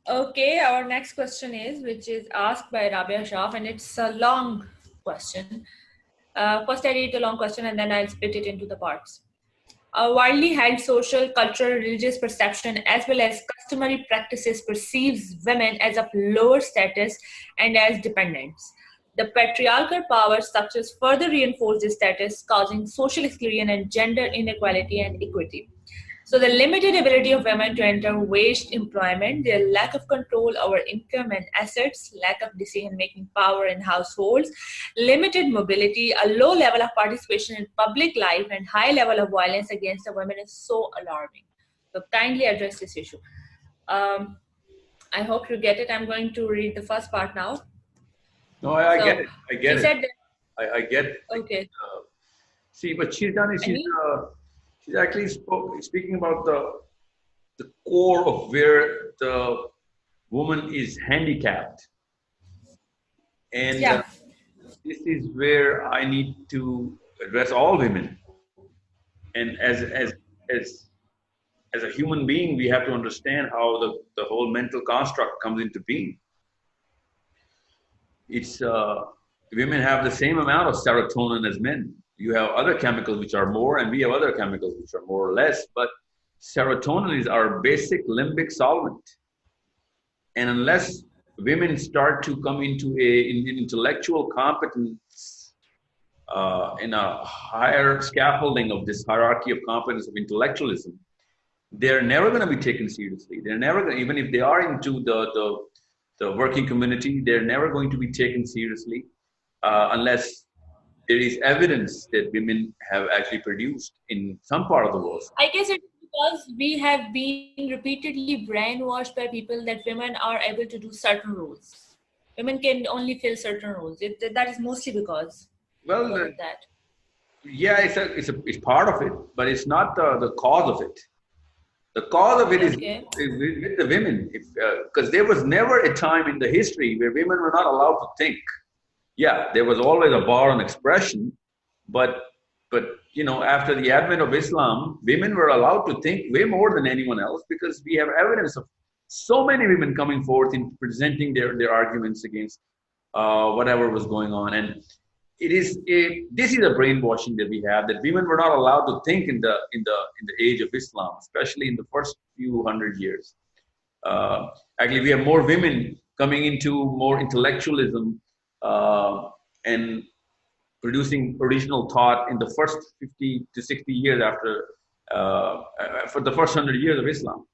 Okay, our next question is, which is asked by Rabia Shah, and it's a long question. First, I read the long question and then I'll split it into the parts. A widely held social, cultural, religious perception as well as customary practices perceives women as of lower status and as dependents. The patriarchal power structures further reinforce this status, causing social exclusion and gender inequality and equity. So, the limited ability of women to enter waged employment, their lack of control over income and assets, lack of decision making power in households, limited mobility, a low level of participation in public life, and high level of violence against the women is so alarming. So, kindly address this issue. Um, I hope you get it. I'm going to read the first part now. No, I get So, it. I get she it. said that, I get it. okay, See, what she's done is any? she's actually speaking about the core of where the woman is handicapped, and Yeah. this is where I need to address all women. And as as a human being, we have to understand how the whole mental construct comes into being. It's women have the same amount of serotonin as men. You have other chemicals which are more, and we have other chemicals which are more or less. But serotonin is our basic limbic solvent, and unless women start to come into in intellectual competence in a higher scaffolding of this hierarchy of competence of intellectualism, they're never going to be taken seriously. They're never going, even if they are into the working community, they're never going to be taken seriously unless there is evidence that women have actually produced in some part of the world. I guess it's because we have been repeatedly brainwashed by people that women are able to do certain roles. Women can only fill certain roles. That is mostly Well, because of that. yeah, it's part of it, but it's not the cause of it. The cause of it is Okay. with the women, because there was never a time in the history where women were not allowed to think. Yeah, there was always a bar on expression, but but after the advent of Islam, women were allowed to think way more than anyone else because we have evidence of so many women coming forth in presenting their arguments against whatever was going on. And this is a brainwashing that we have, that women were not allowed to think in the age of Islam, especially in the first few hundred years. Actually, we have more women coming into more intellectualism and producing original thought in the first 50 to 60 years after for the first 100 years of Islam.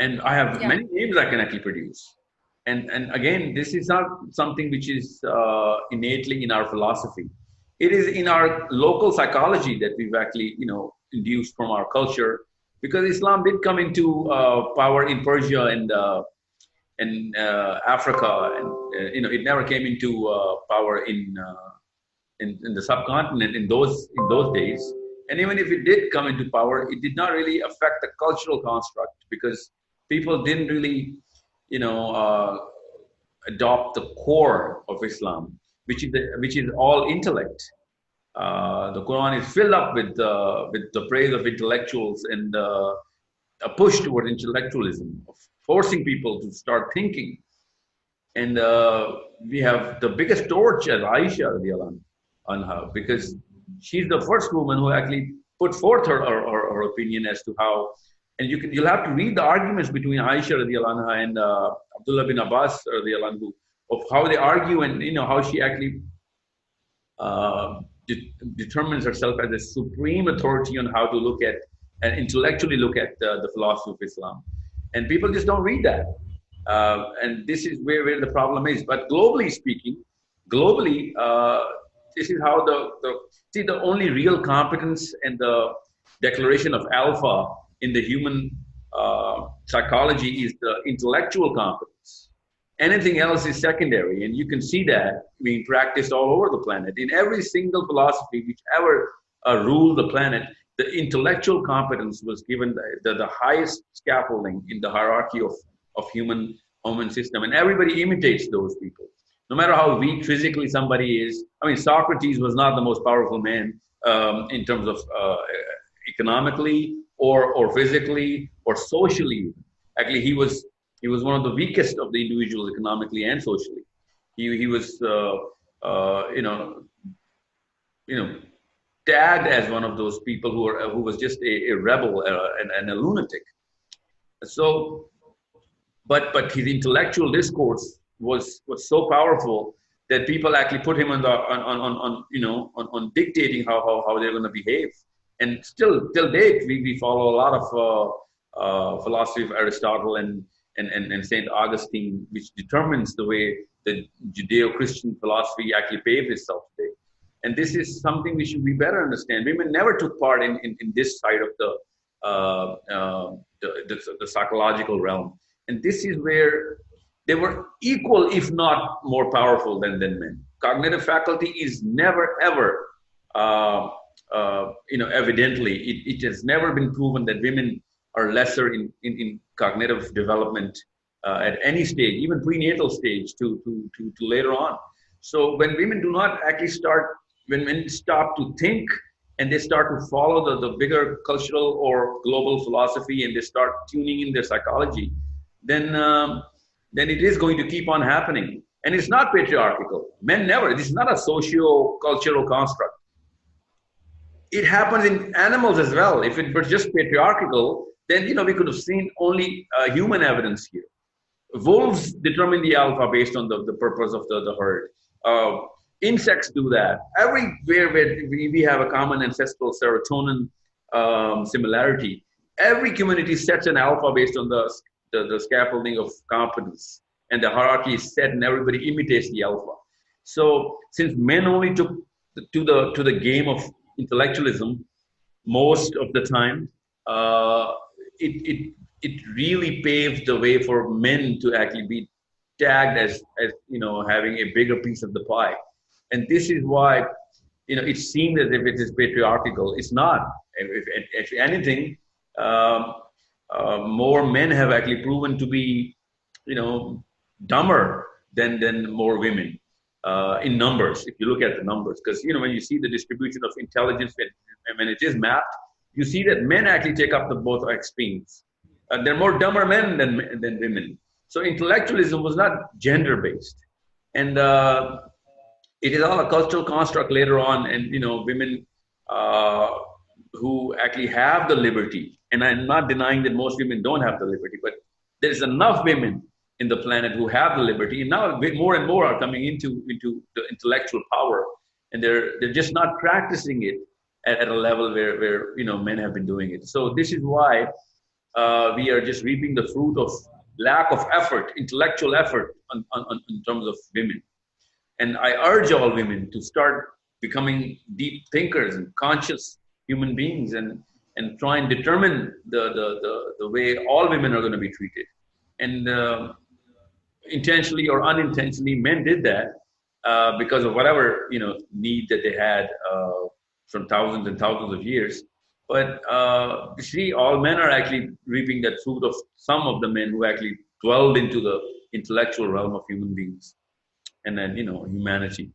And I have Yeah. many names I can actually produce. And again, this is not something which is innately in our philosophy. It is in our local psychology that we've actually induced from our culture, because Islam did come into power in Persia and Africa, and it never came into power in the subcontinent in those days. And even if it did come into power, it did not really affect the cultural construct, because people didn't really, adopt the core of Islam, which is all intellect. The Quran is filled up with the praise of intellectuals and a push toward intellectualism, of forcing people to start thinking. And we have the biggest torch as Aisha radiallahu anha, because she's the first woman who actually put forth her opinion as to how. And you'll have to read the arguments between Aisha radiallahu anha and Abdullah bin Abbas radiallahu anhu, of how they argue, and how she actually determines herself as a supreme authority on how to look at and intellectually look at the philosophy of Islam. And people just don't read that. And this is where the problem is. But globally speaking, this is how the only real competence and the declaration of alpha in the human psychology is the intellectual competence. Anything else is secondary, and you can see that being practiced all over the planet. In every single philosophy which ever ruled the planet, the intellectual competence was given the highest scaffolding in the hierarchy of human system, and everybody imitates those people. No matter how weak physically somebody is. I mean, Socrates was not the most powerful man in terms of economically or physically or socially. Actually, he He was one of the weakest of the individuals economically and socially. He was you know tagged as one of those people who was just a rebel and a lunatic. So, but his intellectual discourse was so powerful that people actually put him on dictating how they're going to behave. And still till date, we follow a lot of philosophy of Aristotle and Saint Augustine, which determines the way the Judeo-Christian philosophy actually paved itself today. And this is something we should be better understand. Women never took part in this side of the psychological realm. And this is where they were equal, if not more powerful than men. Cognitive faculty is never, ever, evidently, it has never been proven that women are lesser in cognitive development at any stage, even prenatal stage to later on. So when women do not actually when men stop to think and they start to follow the bigger cultural or global philosophy and they start tuning in their psychology, then it is going to keep on happening. And it's not patriarchal. Men never. This is not a socio-cultural construct. It happens in animals as well. If it were just patriarchal, then we could have seen only human evidence here. Wolves determine the alpha based on the purpose of the herd. Insects do that. Everywhere where we have a common ancestral serotonin similarity, every community sets an alpha based on the scaffolding of competence, and the hierarchy is set, and everybody imitates the alpha. So since men only took to the game of intellectualism most of the time, it really paved the way for men to actually be tagged as having a bigger piece of the pie. And this is why it's seen as if it is patriarchal. It's not. If anything, more men have actually proven to be dumber than more women in numbers, if you look at the numbers. Because when you see the distribution of intelligence when it is mapped, you see that men actually take up the both extremes. They're more dumber men than women. So intellectualism was not gender based, and it is all a cultural construct later on. And women who actually have the liberty, and I'm not denying that most women don't have the liberty, but there's enough women in the planet who have the liberty, and now more and more are coming into the intellectual power, and they're just not practicing it at a level where men have been doing it. So this is why we are just reaping the fruit of lack of effort, intellectual effort in terms of women. And I urge all women to start becoming deep thinkers and conscious human beings, and try and determine the way all women are going to be treated. And intentionally or unintentionally, men did that because of whatever need that they had from thousands and thousands of years. But you see, all men are actually reaping that fruit of some of the men who actually dwelled into the intellectual realm of human beings and then humanity.